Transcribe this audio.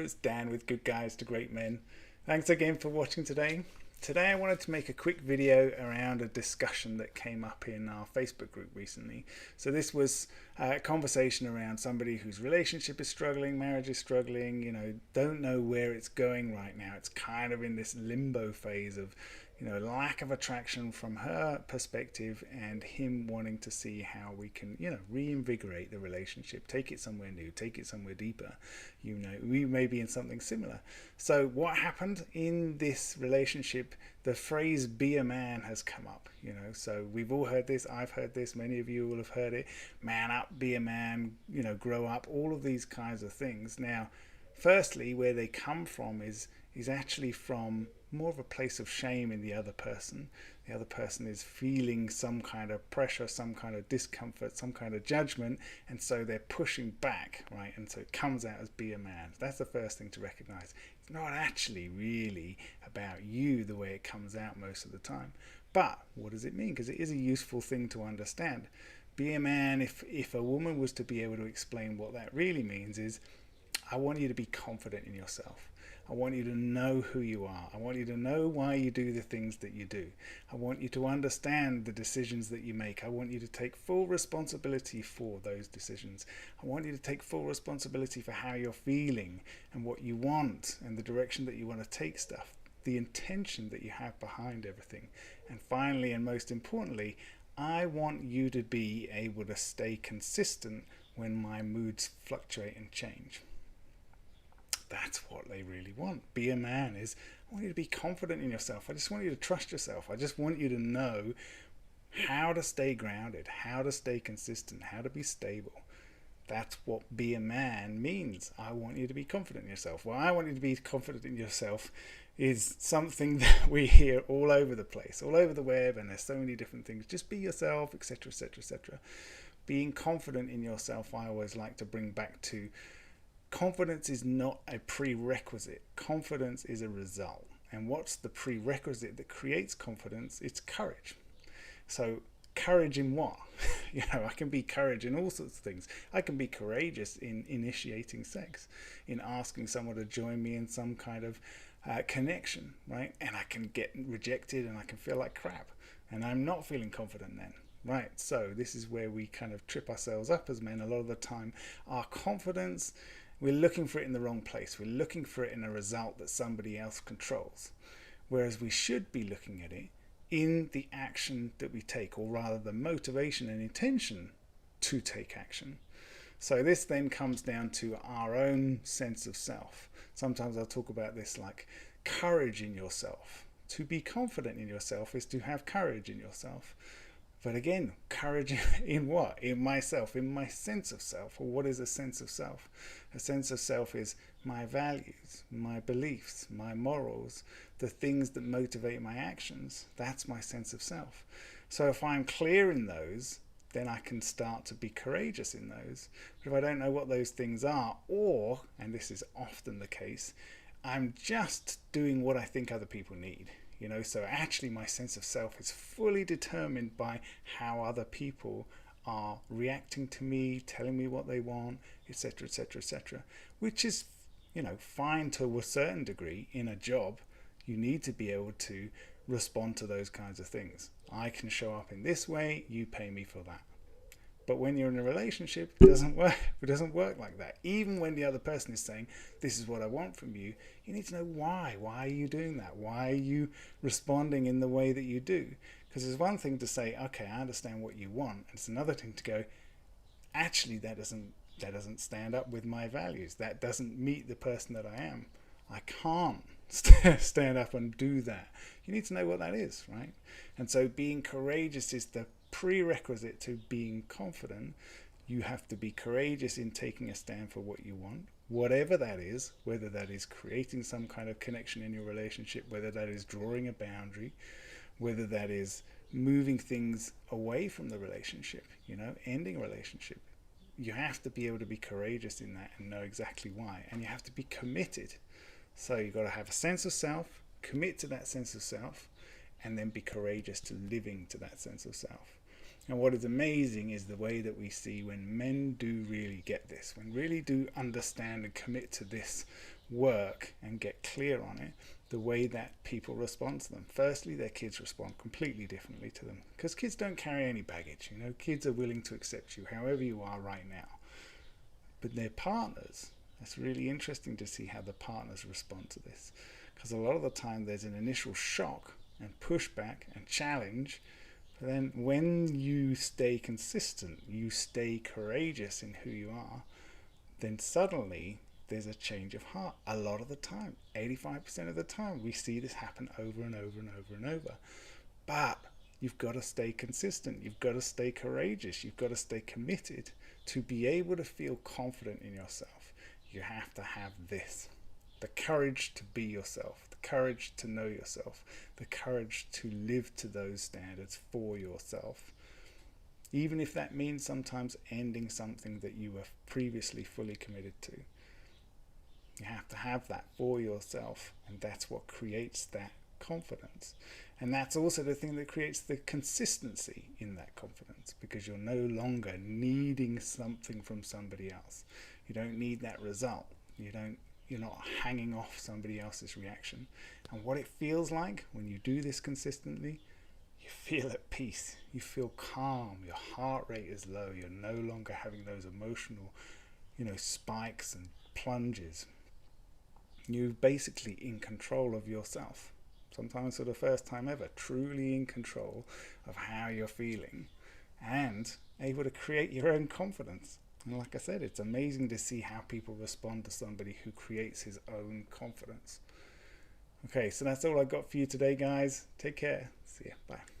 It's Dan with Good Guys to Great Men. Thanks again for watching today. Today I wanted to make a quick video around a discussion that came up in our Facebook group recently. So this was a conversation around somebody whose relationship is struggling, marriage is struggling, don't know where it's going right now. It's kind of in this limbo phase of, lack of attraction from her perspective and him wanting to see how we can, reinvigorate the relationship, take it somewhere new, take it somewhere deeper. We may be in something similar. So what happened in this relationship? The phrase "be a man" has come up, so we've all heard this. I've heard this. Many of you will have heard it. Man up, be a man, grow up, all of these kinds of things. Now, firstly, where they come from is actually from more of a place of shame in the other person. The other person is feeling some kind of pressure, some kind of discomfort, some kind of judgment, and so they're pushing back, right? And so it comes out as "be a man." That's the first thing to recognize. It's not actually really about you the way it comes out most of the time. But what does it mean? Because it is a useful thing to understand. Be a man, if a woman was to be able to explain what that really means, is I want you to be confident in yourself. I want you to know who you are. I want you to know why you do the things that you do. I want you to understand the decisions that you make. I want you to take full responsibility for those decisions. I want you to take full responsibility for how you're feeling and what you want and the direction that you want to take stuff, the intention that you have behind everything. And finally, and most importantly, I want you to be able to stay consistent when my moods fluctuate and change. That's what they really want. Be a man is, I want you to be confident in yourself. I just want you to trust yourself. I just want you to know how to stay grounded, how to stay consistent, how to be stable. That's what be a man means. I want you to be confident in yourself. Well, I want you to be confident in yourself is something that we hear all over the place, all over the web, and there's so many different things. Just be yourself, etc., etc., etc. Being confident in yourself, I always like to bring back to confidence is not a prerequisite. Confidence is a result. And what's the prerequisite that creates confidence? It's courage. So courage in what? I can be courage in all sorts of things. I can be courageous in initiating sex, in asking someone to join me in some kind of connection, right? And I can get rejected and I can feel like crap. And I'm not feeling confident then. Right, so this is where we kind of trip ourselves up as men a lot of the time. Our confidence, we're looking for it in the wrong place. We're looking for it in a result that somebody else controls. Whereas we should be looking at it in the action that we take, or rather the motivation and intention to take action. So this then comes down to our own sense of self. Sometimes I'll talk about this like courage in yourself. To be confident in yourself is to have courage in yourself. But again, courage in what? In myself, in my sense of self. Or what is a sense of self? A sense of self is my values, my beliefs, my morals, the things that motivate my actions. That's my sense of self. So if I'm clear in those, then I can start to be courageous in those. But if I don't know what those things are, or, and this is often the case, I'm just doing what I think other people need. So actually my sense of self is fully determined by how other people are reacting to me, telling me what they want, etc., etc., etc., which is, fine to a certain degree. In a job, you need to be able to respond to those kinds of things. I can show up in this way, you pay me for that. But when you're in a relationship, it doesn't work. It doesn't work like that. Even when the other person is saying, this is what I want from you, you need to know why. Why are you doing that? Why are you responding in the way that you do? Because there's one thing to say, okay, I understand what you want. And it's another thing to go, actually, that doesn't stand up with my values. That doesn't meet the person that I am. I can't stand up and do that. You need to know what that is, right? And so being courageous is the prerequisite to being confident. You have to be courageous in taking a stand for what you want, whatever that is, whether that is creating some kind of connection in your relationship, whether that is drawing a boundary, whether that is moving things away from the relationship, ending a relationship. You have to be able to be courageous in that and know exactly why, and you have to be committed. So you've got to have a sense of self, commit to that sense of self, and then be courageous to living to that sense of self. And what is amazing is the way that we see when men do really get this, when really do understand and commit to this, work and get clear on it, the way that people respond to them. Firstly, their kids respond completely differently to them, because kids don't carry any baggage. You know, kids are willing to accept you however you are right now. But their partners, it's really interesting to see how the partners respond to this, because a lot of the time there's an initial shock and pushback and challenge. But then when you stay consistent, you stay courageous in who you are, then suddenly there's a change of heart. A lot of the time, 85% of the time, we see this happen over and over and over and over. But you've got to stay consistent. You've got to stay courageous. You've got to stay committed to be able to feel confident in yourself. You have to have this: the courage to be yourself, the courage to know yourself, the courage to live to those standards for yourself. Even if that means sometimes ending something that you were previously fully committed to. You have to have that for yourself, and that's what creates that confidence. And that's also the thing that creates the consistency in that confidence, because you're no longer needing something from somebody else. You don't need that result. You're not hanging off somebody else's reaction. And what it feels like when you do this consistently, you feel at peace, you feel calm, your heart rate is low, you're no longer having those emotional, spikes and plunges. You're basically in control of yourself. Sometimes for the first time ever, truly in control of how you're feeling and able to create your own confidence. And like I said, it's amazing to see how people respond to somebody who creates his own confidence. Okay, so that's all I got for you today, guys. Take care. See ya. Bye.